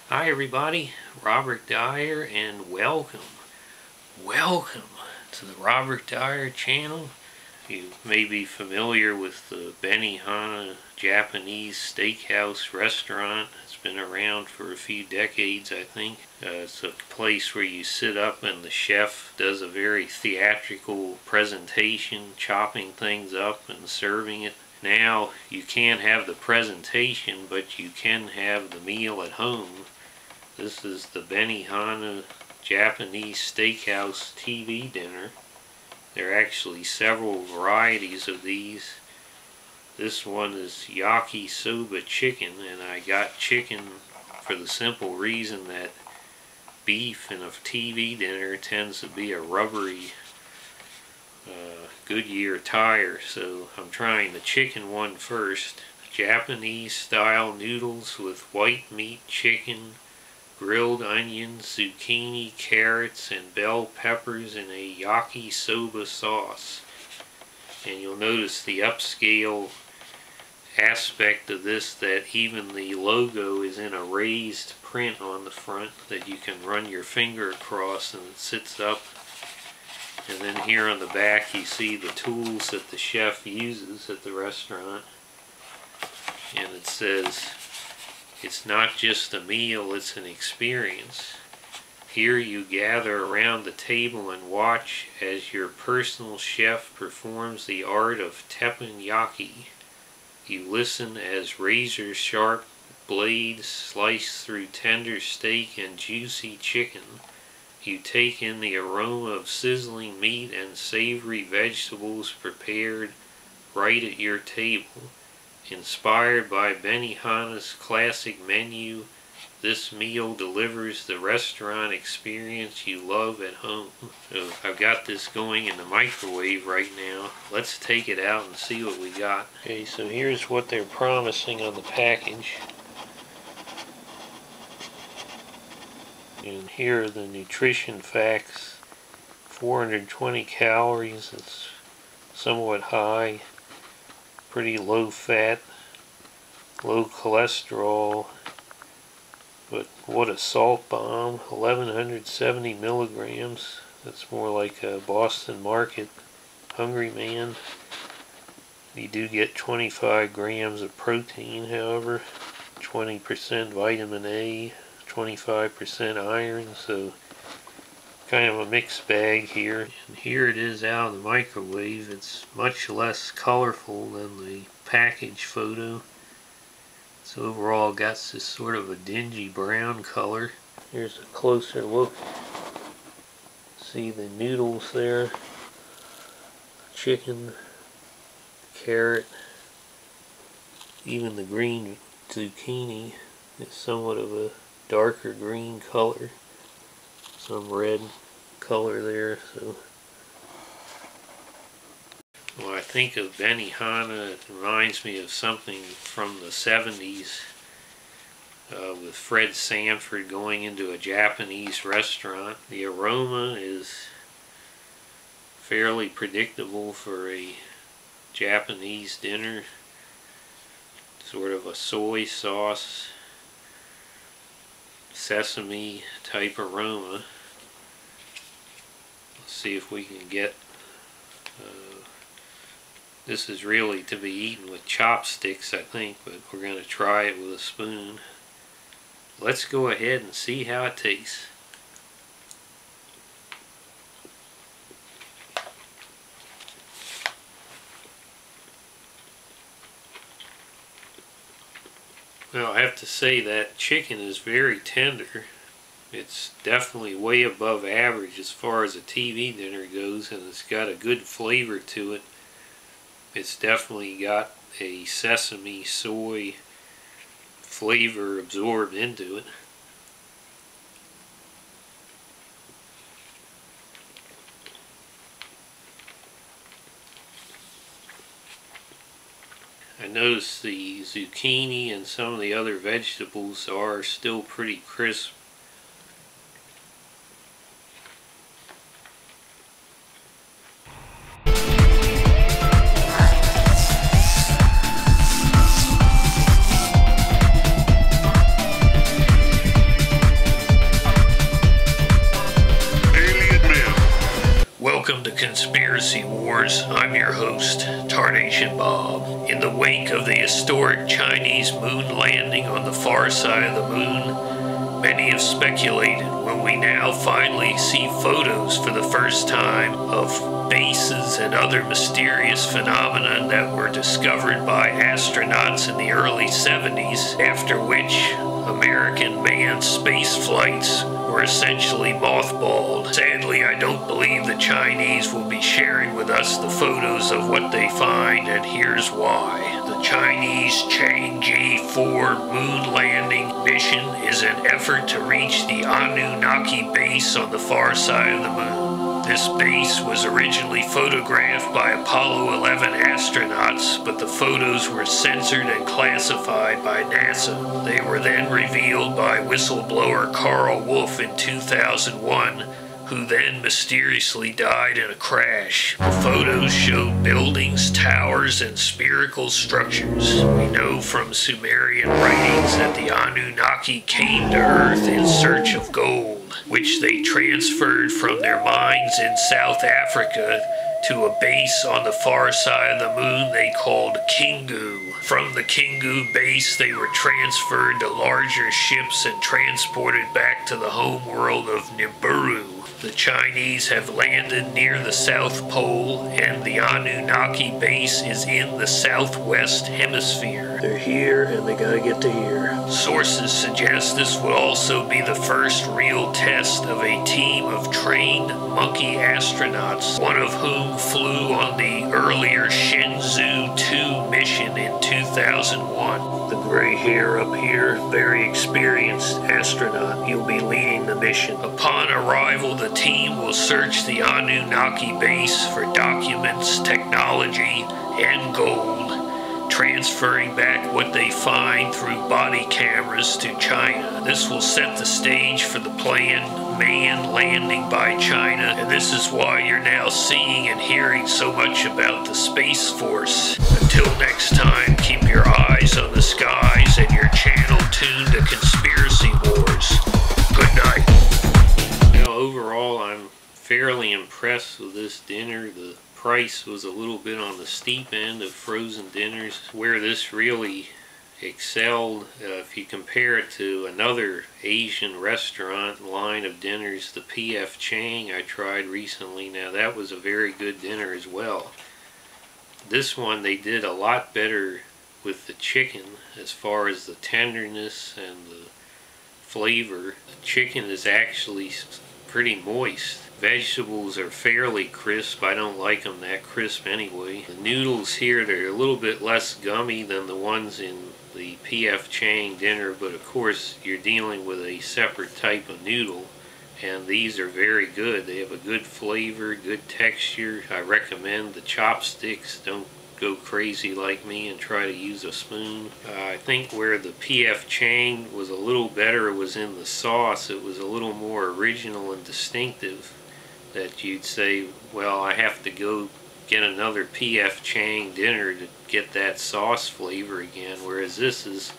Hi everybody, Robert Dyer, and welcome to the Robert Dyer channel. You may be familiar with the Benihana Japanese steakhouse restaurant. It's been around for a few decades, I think. It's a place where you sit up and the chef does a very theatrical presentation, chopping things up and serving it. Now you can't have the presentation, but you can have the meal at home. This is the Benihana Japanese Steakhouse TV dinner. There are actually several varieties of these. This one is Yakisoba Chicken, and I got chicken for the simple reason that beef in a TV dinner tends to be a rubbery Goodyear tire, so I'm trying the chicken one first. Japanese style noodles with white meat chicken, grilled onions, zucchini, carrots, and bell peppers in a yakisoba sauce. And you'll notice the upscale aspect of this, that even the logo is in a raised print on the front that you can run your finger across and it sits up. And then here on the back you see the tools that the chef uses at the restaurant. And it says, "It's not just a meal, it's an experience. Here you gather around the table and watch as your personal chef performs the art of teppanyaki. You listen as razor-sharp blades slice through tender steak and juicy chicken. You take in the aroma of sizzling meat and savory vegetables prepared right at your table. Inspired by Benihana's classic menu, this meal delivers the restaurant experience you love at home." So I've got this going in the microwave right now. Let's take it out and see what we got. Okay, so here's what they're promising on the package. And here are the nutrition facts. 420 calories, it's somewhat high. Pretty low fat, low cholesterol, but what a salt bomb. 1170 milligrams. That's more like a Boston Market Hungry Man. You do get 25 grams of protein, however, 20% vitamin A, 25% iron, so kind of a mixed bag here. And here it is out of the microwave. It's much less colorful than the package photo. It's overall got this sort of a dingy brown color. Here's a closer look. See the noodles there. Chicken, carrot, even the green zucchini is somewhat of a darker green color. Some red color there. So when I think of Benihana, it reminds me of something from the 70s with Fred Sanford going into a Japanese restaurant. The aroma is fairly predictable for a Japanese dinner. Sort of a soy sauce, sesame type aroma. Let's see if we can get this is really to be eaten with chopsticks, I think, but we're going to try it with a spoon. Let's go ahead and see how it tastes. Well, I have to say that chicken is very tender. It's definitely way above average as far as a TV dinner goes, and it's got a good flavor to it. It's definitely got a sesame soy flavor absorbed into it. I notice the zucchini and some of the other vegetables are still pretty crisp. Conspiracy Wars. I'm your host, TarnationBob. In the wake of the historic Chinese moon landing on the far side of the moon, many have speculated, will we now finally see photos for the first time of bases and other mysterious phenomena that were discovered by astronauts in the early 70s, after which American manned space flights were essentially mothballed. Sadly, I don't believe the Chinese will be sharing with us the photos of what they find, and here's why. The Chinese Chang'e 4 moon landing mission is an effort to reach the Anunnaki base on the far side of the moon. This base was originally photographed by Apollo 11 astronauts, but the photos were censored and classified by NASA. They were then revealed by whistleblower Carl Wolf in 2001, who then mysteriously died in a crash. The photos showed buildings, towers, and spherical structures. We know from Sumerian writings that the Anunnaki came to Earth in search of gold, which they transferred from their mines in South Africa to a base on the far side of the moon they called Kingu. From the Kingu base, they were transferred to larger ships and transported back to the home world of Nibiru. The Chinese have landed near the South Pole, and the Anunnaki base is in the southwest hemisphere. They're here, and they gotta get to here. Sources suggest this will also be the first real test of a team of trained monkey astronauts, one of whom flew on the earlier Shenzhou 2 mission in 2001. The gray hair up here, very experienced astronaut. He'll be leading the mission. Upon arrival, the team will search the Anunnaki base for documents, technology, and gold, transferring back what they find through body cameras to China. This will set the stage for the planned manned landing by China, and this is why you're now seeing and hearing so much about the Space Force. Until next time, keep your eyes on the skies and your channel tuned to Conspiracy Wars. Good night. Overall, I'm fairly impressed with this dinner. The price was a little bit on the steep end of frozen dinners. Where this really excelled, if you compare it to another Asian restaurant line of dinners, the P.F. Chang I tried recently. Now that was a very good dinner as well. This one they did a lot better with the chicken as far as the tenderness and the flavor. The chicken is actually pretty moist. Vegetables are fairly crisp. I don't like them that crisp anyway. The noodles here, they're a little bit less gummy than the ones in the P.F. Chang dinner, but of course you're dealing with a separate type of noodle, and these are very good. They have a good flavor, good texture. I recommend the chopsticks. Don't go crazy like me and try to use a spoon. I think where the P.F. Chang was a little better was in the sauce. It was a little more original and distinctive, that you'd say, well, I have to go get another P.F. Chang dinner to get that sauce flavor again, whereas this is,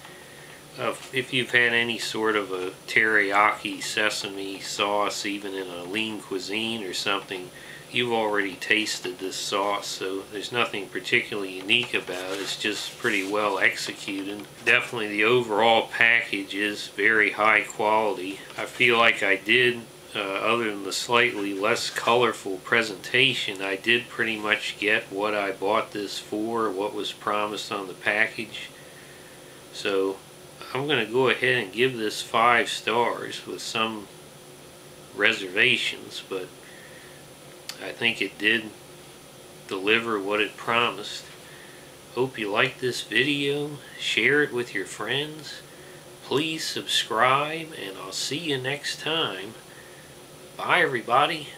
if you've had any sort of a teriyaki sesame sauce, even in a lean cuisine or something, you've already tasted this sauce, so there's nothing particularly unique about it. It's just pretty well executed. Definitely the overall package is very high quality. I feel like I did, other than the slightly less colorful presentation, I did pretty much get what I bought this for, what was promised on the package. So I'm going to go ahead and give this 5 stars with some reservations, but I think it did deliver what it promised. Hope you like this video. Share it with your friends. Please subscribe, and I'll see you next time. Bye, everybody.